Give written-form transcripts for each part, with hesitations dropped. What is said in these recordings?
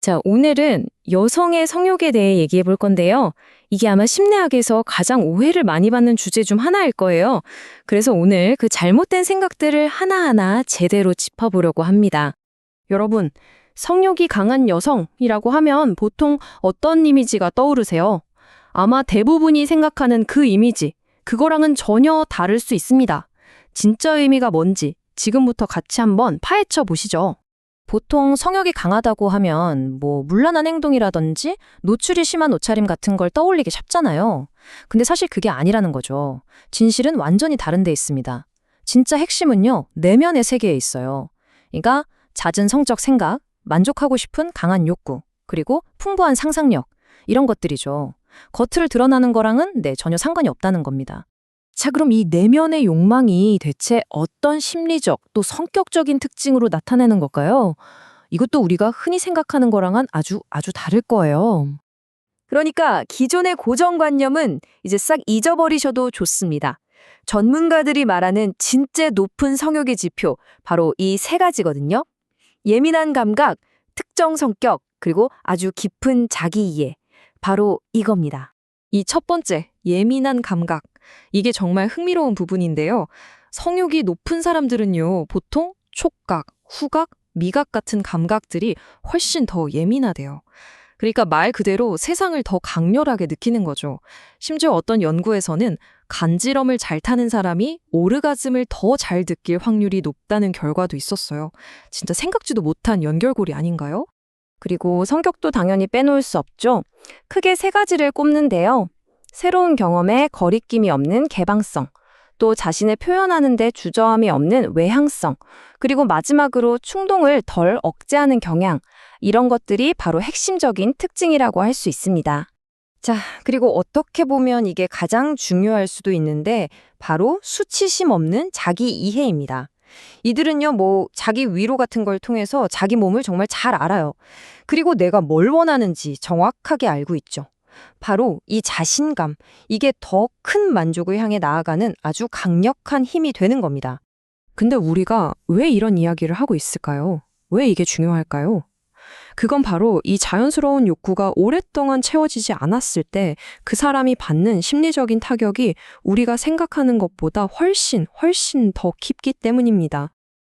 자, 오늘은 여성의 성욕에 대해 얘기해 볼 건데요. 이게 아마 심리학에서 가장 오해를 많이 받는 주제 중 하나일 거예요. 그래서 오늘 그 잘못된 생각들을 하나하나 제대로 짚어보려고 합니다. 여러분, 성욕이 강한 여성이라고 하면 보통 어떤 이미지가 떠오르세요? 아마 대부분이 생각하는 그 이미지, 그거랑은 전혀 다를 수 있습니다. 진짜 의미가 뭔지 지금부터 같이 한번 파헤쳐 보시죠. 보통 성욕이 강하다고 하면 문란한 행동이라든지 노출이 심한 옷차림 같은 걸 떠올리기 쉽잖아요. 근데 사실 그게 아니라는 거죠. 진실은 완전히 다른 데 있습니다. 진짜 핵심은요, 내면의 세계에 있어요. 그러니까 잦은 성적 생각, 만족하고 싶은 강한 욕구, 그리고 풍부한 상상력, 이런 것들이죠. 겉으로 드러나는 거랑은 전혀 상관이 없다는 겁니다. 자, 그럼 이 내면의 욕망이 대체 어떤 심리적 또 성격적인 특징으로 나타내는 걸까요? 이것도 우리가 흔히 생각하는 거랑은 아주 다를 거예요. 그러니까 기존의 고정관념은 이제 싹 잊어버리셔도 좋습니다. 전문가들이 말하는 진짜 높은 성욕의 지표, 바로 이 세 가지거든요. 예민한 감각, 특정 성격, 그리고 아주 깊은 자기 이해. 바로 이겁니다. 이 첫 번째, 예민한 감각. 이게 정말 흥미로운 부분인데요. 성욕이 높은 사람들은요, 보통 촉각, 후각, 미각 같은 감각들이 훨씬 더 예민하대요. 그러니까 말 그대로 세상을 더 강렬하게 느끼는 거죠. 심지어 어떤 연구에서는 간지럼을 잘 타는 사람이 오르가즘을 더 잘 느낄 확률이 높다는 결과도 있었어요. 진짜 생각지도 못한 연결고리 아닌가요? 그리고 성격도 당연히 빼놓을 수 없죠. 크게 세 가지를 꼽는데요. 새로운 경험에 거리낌이 없는 개방성, 또 자신을 표현하는 데 주저함이 없는 외향성, 그리고 마지막으로 충동을 덜 억제하는 경향, 이런 것들이 바로 핵심적인 특징이라고 할 수 있습니다. 자, 그리고 어떻게 보면 이게 가장 중요할 수도 있는데 바로 수치심 없는 자기 이해입니다. 이들은요, 자기 위로 같은 걸 통해서 자기 몸을 정말 잘 알아요. 그리고 내가 뭘 원하는지 정확하게 알고 있죠. 바로 이 자신감, 이게 더 큰 만족을 향해 나아가는 아주 강력한 힘이 되는 겁니다. 근데 우리가 왜 이런 이야기를 하고 있을까요? 왜 이게 중요할까요? 그건 바로 이 자연스러운 욕구가 오랫동안 채워지지 않았을 때 그 사람이 받는 심리적인 타격이 우리가 생각하는 것보다 훨씬 더 깊기 때문입니다.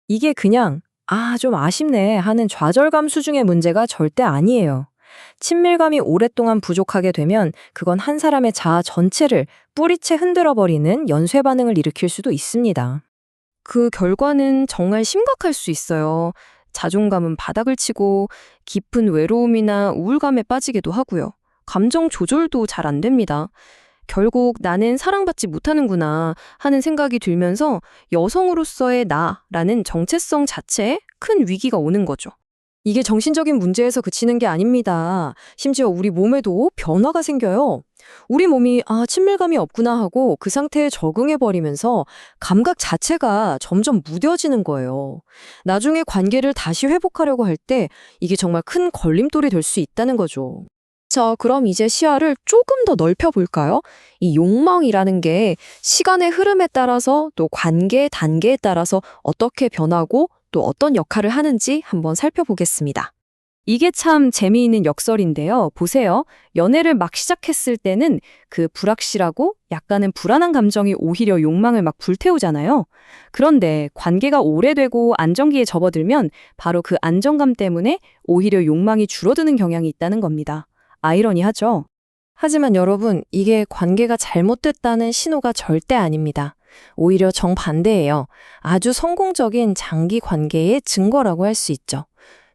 이게 그냥 좀 아쉽네 하는 좌절감 수준의 문제가 절대 아니에요. 친밀감이 오랫동안 부족하게 되면 그건 한 사람의 자아 전체를 뿌리채 흔들어버리는 연쇄 반응을 일으킬 수도 있습니다. 그 결과는 정말 심각할 수 있어요. 자존감은 바닥을 치고 깊은 외로움이나 우울감에 빠지기도 하고요. 감정 조절도 잘 안 됩니다. 결국 나는 사랑받지 못하는구나 하는 생각이 들면서 여성으로서의 나라는 정체성 자체에 큰 위기가 오는 거죠. 이게 정신적인 문제에서 그치는 게 아닙니다. 심지어 우리 몸에도 변화가 생겨요. 우리 몸이 친밀감이 없구나 하고 그 상태에 적응해버리면서 감각 자체가 점점 무뎌지는 거예요. 나중에 관계를 다시 회복하려고 할 때 이게 정말 큰 걸림돌이 될 수 있다는 거죠. 자, 그럼 이제 시야를 조금 더 넓혀볼까요? 이 욕망이라는 게 시간의 흐름에 따라서 또 관계 단계에 따라서 어떻게 변하고 또 어떤 역할을 하는지 한번 살펴보겠습니다. 이게 참 재미있는 역설인데요. 보세요. 연애를 막 시작했을 때는 그 불확실하고 약간은 불안한 감정이 오히려 욕망을 막 불태우잖아요. 그런데 관계가 오래되고 안정기에 접어들면 바로 그 안정감 때문에 오히려 욕망이 줄어드는 경향이 있다는 겁니다. 아이러니하죠? 하지만 여러분, 이게 관계가 잘못됐다는 신호가 절대 아닙니다. 오히려 정반대예요. 아주 성공적인 장기 관계의 증거라고 할 수 있죠.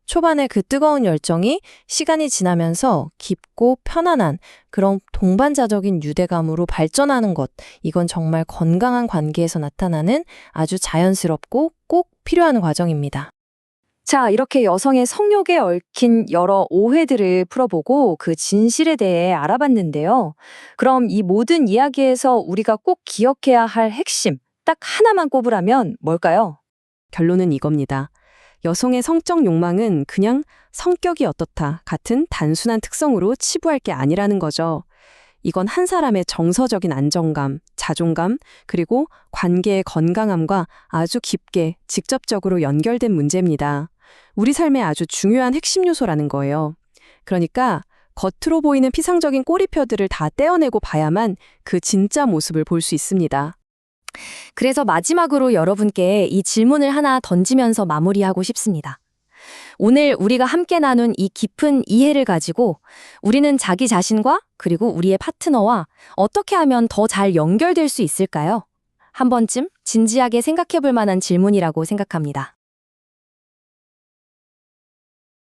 초반에 그 뜨거운 열정이 시간이 지나면서 깊고 편안한 그런 동반자적인 유대감으로 발전하는 것, 이건 정말 건강한 관계에서 나타나는 아주 자연스럽고 꼭 필요한 과정입니다. 자, 이렇게 여성의 성욕에 얽힌 여러 오해들을 풀어보고 그 진실에 대해 알아봤는데요. 그럼 이 모든 이야기에서 우리가 꼭 기억해야 할 핵심, 딱 하나만 꼽으라면 뭘까요? 결론은 이겁니다. 여성의 성적 욕망은 그냥 성격이 어떻다 같은 단순한 특성으로 치부할 게 아니라는 거죠. 이건 한 사람의 정서적인 안정감, 자존감, 그리고 관계의 건강함과 아주 깊게 직접적으로 연결된 문제입니다. 우리 삶의 아주 중요한 핵심 요소라는 거예요. 그러니까 겉으로 보이는 피상적인 꼬리표들을 다 떼어내고 봐야만 그 진짜 모습을 볼 수 있습니다. 그래서 마지막으로 여러분께 이 질문을 하나 던지면서 마무리하고 싶습니다. 오늘 우리가 함께 나눈 이 깊은 이해를 가지고 우리는 자기 자신과 그리고 우리의 파트너와 어떻게 하면 더 잘 연결될 수 있을까요? 한 번쯤 진지하게 생각해 볼 만한 질문이라고 생각합니다.